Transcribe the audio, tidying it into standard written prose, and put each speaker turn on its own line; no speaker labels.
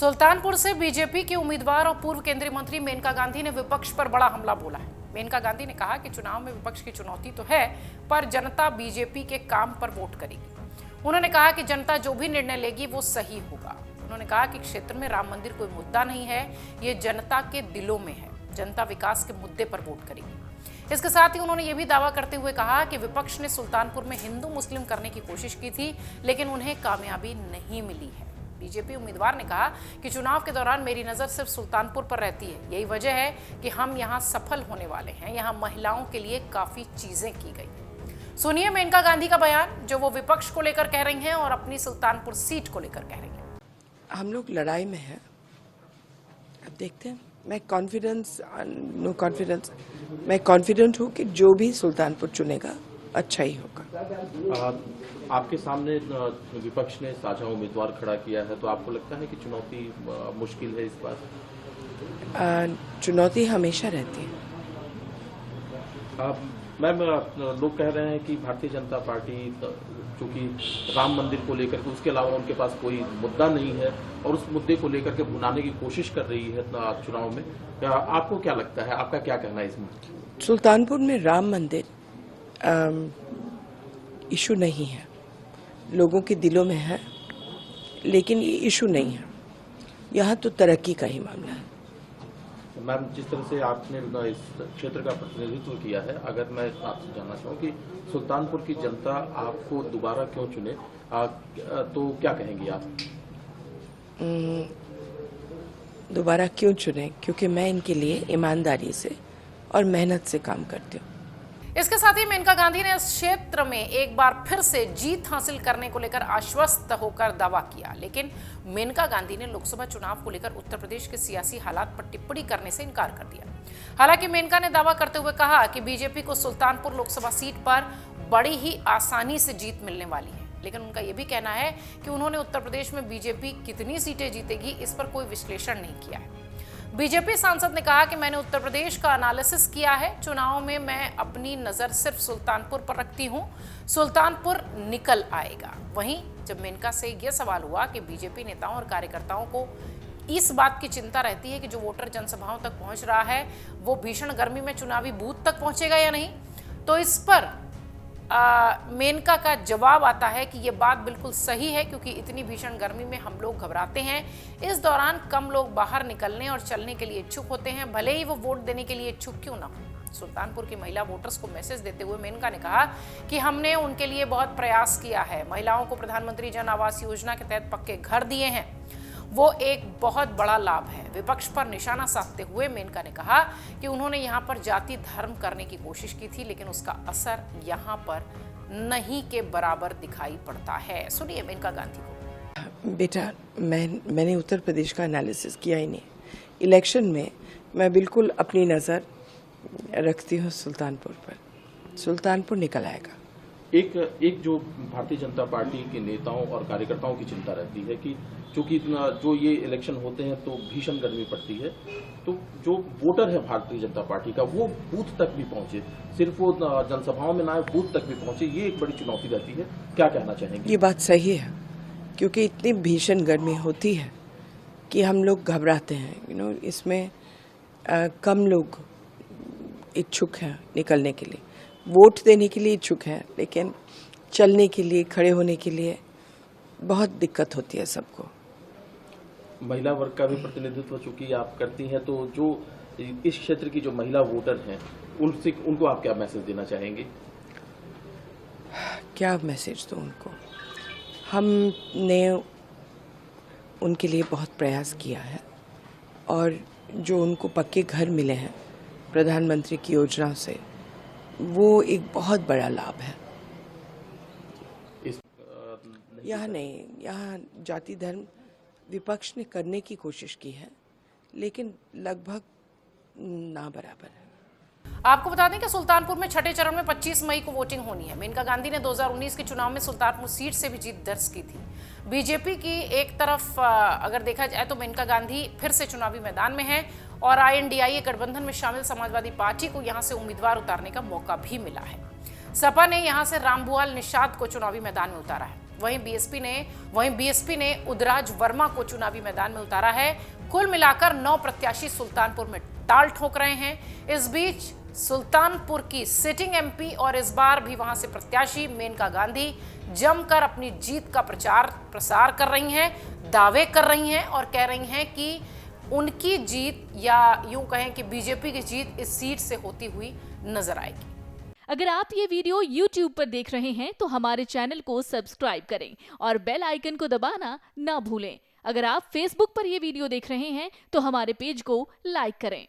सुल्तानपुर से बीजेपी के उम्मीदवार और पूर्व केंद्रीय मंत्री मेनका गांधी ने विपक्ष पर बड़ा हमला बोला है। मेनका गांधी ने कहा कि चुनाव में विपक्ष की चुनौती तो है, पर जनता बीजेपी के काम पर वोट करेगी। उन्होंने कहा कि जनता जो भी निर्णय लेगी वो सही होगा। उन्होंने कहा कि क्षेत्र में राम मंदिर कोई मुद्दा नहीं है, ये जनता के दिलों में है। जनता विकास के मुद्दे पर वोट करेगी। इसके साथ ही उन्होंने ये भी दावा करते हुए कहा कि विपक्ष ने सुल्तानपुर में हिंदू मुस्लिम करने की कोशिश की थी, लेकिन उन्हें कामयाबी नहीं मिली है। बीजेपी उम्मीदवार ने कहा कि चुनाव के दौरान मेरी नजर सिर्फ सुल्तानपुर पर रहती है। यही वजह है कि हम यहां सफल होने वाले हैं। यहां महिलाओं के लिए काफी चीजें की गई। सुनिए मेनका गांधी का बयान, जो वो विपक्ष को लेकर कह रही हैं और अपनी सुल्तानपुर सीट को लेकर कह रही हैं।
हम लोग लड़ाई में हैं, अब देखते हैं। मैं कॉन्फिडेंट हूँ कि जो भी सुल्तानपुर चुनेगा अच्छा ही होगा।
आपके सामने विपक्ष ने साझा उम्मीदवार खड़ा किया है, तो आपको लगता है कि चुनौती मुश्किल है इस बार?
चुनौती हमेशा रहती है।
मैम, लोग कह रहे हैं कि भारतीय जनता पार्टी चूंकि राम मंदिर को लेकर के उसके अलावा उनके पास कोई मुद्दा नहीं है और उस मुद्दे को लेकर के भुनाने की कोशिश कर रही है चुनाव में। आपको क्या लगता है, आपका क्या कहना है इसमें?
सुल्तानपुर में राम मंदिर इशू नहीं है, लोगों के दिलों में है, लेकिन ये इशू नहीं है। यहाँ तो तरक्की का ही मामला है।
मैम, जिस तरह से आपने इस क्षेत्र का प्रतिनिधित्व किया है, अगर मैं आपसे जानना चाहूँ कि सुल्तानपुर की जनता आपको दोबारा क्यों चुने, तो क्या कहेंगी आप?
दोबारा क्यों चुने? क्योंकि मैं इनके लिए ईमानदारी से और मेहनत से काम करती हूँ।
इसके साथ ही मेनका गांधी ने इस क्षेत्र में एक बार फिर से जीत हासिल करने को लेकर आश्वस्त होकर दावा किया, लेकिन मेनका गांधी ने लोकसभा चुनाव को लेकर उत्तर प्रदेश के सियासी हालात पर टिप्पणी करने से इनकार कर दिया। हालांकि मेनका ने दावा करते हुए कहा कि बीजेपी को सुल्तानपुर लोकसभा सीट पर बड़ी ही आसानी से जीत मिलने वाली है, लेकिन उनका यह भी कहना है कि उन्होंने उत्तर प्रदेश में बीजेपी कितनी सीटें जीतेगी इस पर कोई विश्लेषण नहीं किया है। बीजेपी सांसद ने कहा कि मैंने उत्तर प्रदेश का एनालिसिस किया है। चुनाव में मैं अपनी नजर सिर्फ सुल्तानपुर पर रखती हूं। सुल्तानपुर निकल आएगा। वहीं जब मेनका से यह सवाल हुआ कि बीजेपी नेताओं और कार्यकर्ताओं को इस बात की चिंता रहती है कि जो वोटर जनसभाओं तक पहुंच रहा है वो भीषण गर्मी में चुनावी बूथ तक पहुंचेगा या नहीं, तो इस पर मेनका का जवाब आता है कि ये बात बिल्कुल सही है, क्योंकि इतनी भीषण गर्मी में हम लोग घबराते हैं। इस दौरान कम लोग बाहर निकलने और चलने के लिए इच्छुक होते हैं, भले ही वो वोट देने के लिए इच्छुक क्यों ना हो। सुल्तानपुर की महिला वोटर्स को मैसेज देते हुए मेनका ने कहा कि हमने उनके लिए बहुत प्रयास किया है। महिलाओं को प्रधानमंत्री जन आवास योजना के तहत पक्के घर दिए हैं, वो एक बहुत बड़ा लाभ है। विपक्ष पर निशाना साधते हुए मेनका ने कहा कि उन्होंने यहाँ पर जाति धर्म करने की कोशिश की थी, लेकिन उसका असर यहाँ पर नहीं के बराबर दिखाई पड़ता है। सुनिए मेनका गांधी को।
बेटा, मैंने उत्तर प्रदेश का एनालिसिस किया ही नहीं। इलेक्शन में मैं बिल्कुल अपनी नज़र रखती हूँ सुल्तानपुर पर। सुल्तानपुर निकल आएगा।
एक जो भारतीय जनता पार्टी के नेताओं और कार्यकर्ताओं की चिंता रहती है कि चूंकि जो ये इलेक्शन होते हैं तो भीषण गर्मी पड़ती है, तो जो वोटर है भारतीय जनता पार्टी का वो बूथ तक भी पहुंचे, सिर्फ वो जनसभाओं में ना आए, बूथ तक भी पहुंचे, ये एक बड़ी चुनौती रहती है। क्या कहना चाहेंगे?
ये बात सही है, क्योंकि इतनी भीषण गर्मी होती है कि हम लोग घबराते हैं। इसमें कम लोग इच्छुक हैं निकलने के लिए, वोट देने के लिए इच्छुक हैं, लेकिन चलने के लिए, खड़े होने के लिए बहुत दिक्कत होती है सबको।
महिला वर्ग का भी प्रतिनिधित्व चूंकि आप करती हैं, तो जो इस क्षेत्र की जो महिला वोटर हैं उनको आप क्या मैसेज देना चाहेंगे?
क्या मैसेज दूं उनको? हमने उनके लिए बहुत प्रयास किया है और जो उनको पक्के घर मिले हैं प्रधानमंत्री की योजना से, वो एक बहुत बड़ा लाभ है। यहाँ नहीं, यहाँ जाति धर्म विपक्ष ने करने की कोशिश की है, लेकिन लगभग ना बराबर है।
आपको बता दें कि सुल्तानपुर में छठे चरण में 25 मई को वोटिंग होनी है। मेनका गांधी ने 2019 के चुनाव में सुल्तानपुर सीट से भी जीत दर्ज की थी। बीजेपी की एक तरफ अगर देखा जाए तो मेनका गांधी फिर से चुनावी मैदान में है और INDIA गठबंधन में शामिल समाजवादी पार्टी को यहां से उम्मीदवार उतारने का मौका भी मिला है। सपा ने यहां से रामभुआल निषाद को चुनावी मैदान में उतारा है। वहीं बीएसपी ने उदराज वर्मा को चुनावी मैदान में उतारा है। कुल मिलाकर 9 प्रत्याशी सुल्तानपुर में ताल ठोक रहे हैं। इस बीच सुल्तानपुर की सिटिंग एमपी और इस बार भी वहां से प्रत्याशी मेनका गांधी जमकर अपनी जीत का प्रचार प्रसार कर रही हैं, दावे कर रही हैं और कह रही हैं कि उनकी जीत या यूं कहें कि बीजेपी की जीत इस सीट से होती हुई नजर आएगी।
अगर आप ये वीडियो YouTube पर देख रहे हैं तो हमारे चैनल को सब्सक्राइब करें और बेल आइकन को दबाना ना भूलें। अगर आप Facebook पर ये वीडियो देख रहे हैं तो हमारे पेज को लाइक करें।